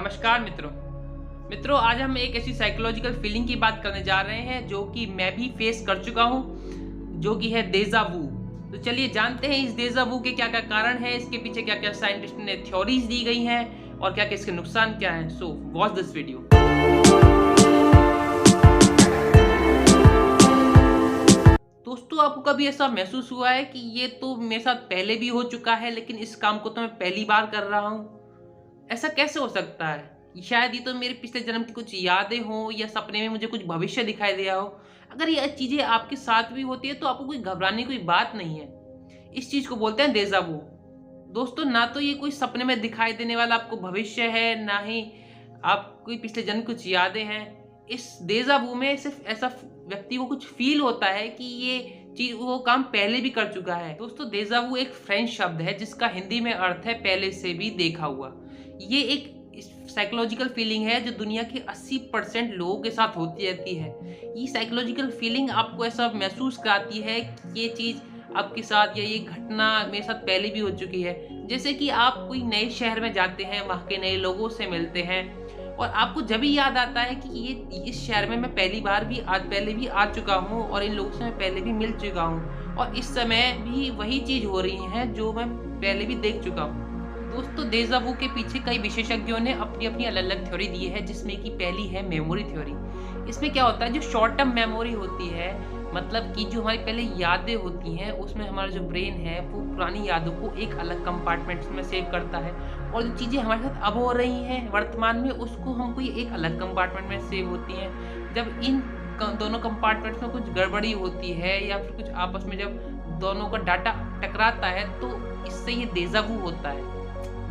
नमस्कार मित्रों आज हम एक ऐसी साइकोलॉजिकल फीलिंग की बात करने जा रहे हैं जो कि मैं भी फेस कर चुका हूं, जो कि है डेजा वू। तो चलिए जानते हैं इस डेजा वू के क्या क्या कारण है, इसके पीछे क्या क्या साइंटिस्ट ने थ्योरीज दी गई हैं और क्या क्या इसके नुकसान क्या हैं। So watch this video. दोस्तों आपको कभी ऐसा महसूस हुआ है कि ये तो मेरे साथ पहले भी हो चुका है लेकिन इस काम को तो मैं पहली बार कर रहा हूँ? ऐसा कैसे हो सकता है? शायद ये तो मेरे पिछले जन्म की कुछ यादें हों या सपने में मुझे कुछ भविष्य दिखाई दिया हो। अगर ये चीज़ें आपके साथ भी होती है तो आपको कोई घबराने की कोई बात नहीं है। इस चीज़ को बोलते हैं डेजा वू। दोस्तों ना तो ये कोई सपने में दिखाई देने वाला आपको भविष्य है, ना ही आप कोई पिछले जन्म की कुछ यादें हैं। इस डेजा वू में सिर्फ ऐसा व्यक्ति को कुछ फील होता है कि ये चीज वो काम पहले भी कर चुका है। दोस्तों डेजा वू एक फ्रेंच शब्द है जिसका हिंदी में अर्थ है पहले से भी देखा हुआ। ये एक साइकोलॉजिकल फीलिंग है जो दुनिया के 80% लोगों के साथ होती रहती है। ये साइकोलॉजिकल फीलिंग आपको ऐसा महसूस कराती है कि ये चीज़ आपके साथ या ये घटना मेरे साथ पहले भी हो चुकी है। जैसे कि आप कोई नए शहर में जाते हैं, वहाँ के नए लोगों से मिलते हैं और आपको जब भी याद आता है कि ये इस शहर में मैं पहले भी आ चुका हूँ और इन लोगों से मैं पहले भी मिल चुका हूँ और इस समय भी वही चीज़ हो रही है जो मैं पहले भी देख चुका हूँ। दोस्तों डेजा वू के पीछे कई विशेषज्ञों ने अपनी अपनी अलग अलग थ्योरी दी है, जिसमें कि पहली है मेमोरी थ्योरी। इसमें क्या होता है, जो शॉर्ट टर्म मेमोरी होती है, मतलब कि जो हमारी पहले यादें होती हैं उसमें हमारा जो ब्रेन है वो पुरानी यादों को एक अलग कंपार्टमेंट्स में सेव करता है और जो चीज़ें हमारे साथ अब हो रही हैं वर्तमान में उसको हमको एक अलग कंपार्टमेंट में सेव होती हैं। जब इन दोनों कंपार्टमेंट्स में कुछ गड़बड़ी होती है या फिर कुछ आपस में जब दोनों का डाटा टकराता है तो इससे ये डेजा वू होता है।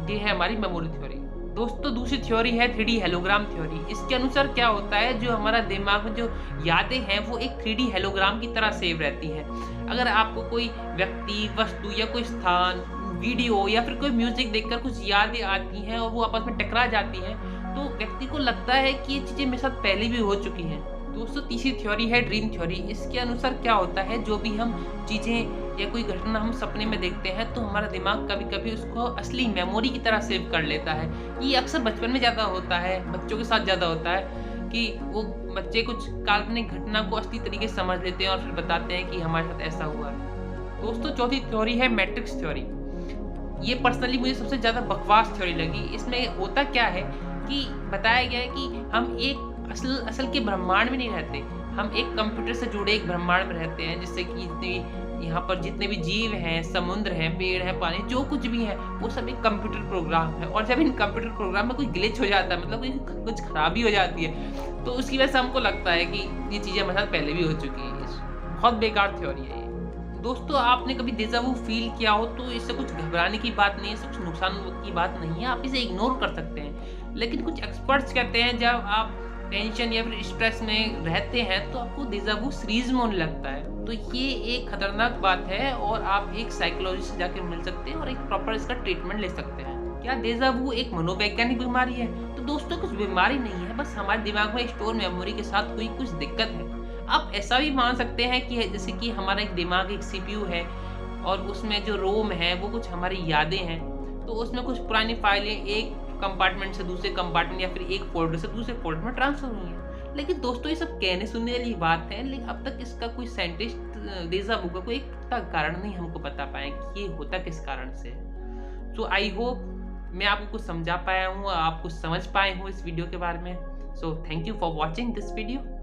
ये है हमारी मेमोरी थ्योरी। दोस्तों दूसरी थ्योरी है 3D हेलोग्राम थ्योरी। इसके अनुसार क्या होता है, जो हमारा दिमाग में जो यादें हैं वो एक 3D हेलोग्राम की तरह सेव रहती हैं। अगर आपको कोई व्यक्ति, वस्तु या कोई स्थान, वीडियो या फिर कोई म्यूजिक देखकर कुछ यादें आती हैं और वो आपस में टकरा जाती हैं तो व्यक्ति को लगता है कि ये चीज़ें मेरे साथ पहले भी हो चुकी हैं। दोस्तों तीसरी थ्योरी है ड्रीम थ्योरी। इसके अनुसार क्या होता है, जो भी हम चीज़ें या कोई घटना हम सपने में देखते हैं तो हमारा दिमाग कभी कभी उसको असली मेमोरी की तरह सेव कर लेता है। ये अक्सर बचपन में ज़्यादा होता है, बच्चों के साथ ज़्यादा होता है कि वो बच्चे कुछ काल्पनिक घटना को असली तरीके से समझ लेते हैं और फिर बताते हैं कि हमारे साथ ऐसा हुआ है। दोस्तों चौथी थ्योरी है मैट्रिक्स थ्योरी। ये पर्सनली मुझे सबसे ज़्यादा बकवास थ्योरी लगी। इसमें होता क्या है कि बताया गया है कि हम एक असल के ब्रह्मांड में नहीं रहते, हम एक कंप्यूटर से जुड़े एक ब्रह्मांड में रहते हैं, जिससे कि यहाँ पर जितने भी जीव हैं, समुद्र हैं, पेड़ हैं, पानी, जो कुछ भी है वो सब एक कंप्यूटर प्रोग्राम है। और जब इन कंप्यूटर प्रोग्राम में कोई ग्लिच हो जाता है, मतलब कुछ खराबी हो जाती है, तो उसकी वजह से हमको लगता है कि ये चीज़ें हमारे साथ पहले भी हो चुकी है। बहुत बेकार थ्योरी है ये। दोस्तों आपने कभी डेजा वू फील किया हो तो इससे कुछ घबराने की बात नहीं है, इससे कुछ नुकसान की बात नहीं है, आप इसे इग्नोर कर सकते हैं। लेकिन कुछ एक्सपर्ट्स कहते हैं जब आप टेंशन या फिर स्ट्रेस में रहते हैं तो आपको डेजा वू सीरीज में होने लगता है। तो ये एक खतरनाक बात है और आप एक साइकोलॉजिस्ट से जाकर मिल सकते हैं और एक प्रॉपर इसका ट्रीटमेंट ले सकते हैं। क्या डेजा वू एक मनोवैज्ञानिक बीमारी है? तो दोस्तों कुछ बीमारी नहीं है, बस हमारे दिमाग में स्टोर मेमोरी के साथ कोई कुछ दिक्कत है। आप ऐसा भी मान सकते हैं कि जैसे कि हमारा एक दिमाग एक सीपीयू है और उसमें जो रोम है वो कुछ हमारी यादें हैं, तो उसमें कुछ पुरानी फाइलें एक कंपार्टमेंट से दूसरे कंपार्टमेंट या फिर एक फोल्डर से दूसरे फोल्डर में ट्रांसफर हुई है। लेकिन दोस्तों ये सब कहने सुनने वाली बात है, लेकिन अब तक इसका कोई साइंटिस्ट डेजा वू का कोई कारण नहीं हमको बता पाए कि ये होता किस कारण से। सो आई होप मैं आपको कुछ समझा पाया हूँ, आप कुछ समझ पाए हूँ इस वीडियो के बारे में। So thank you for watching this video.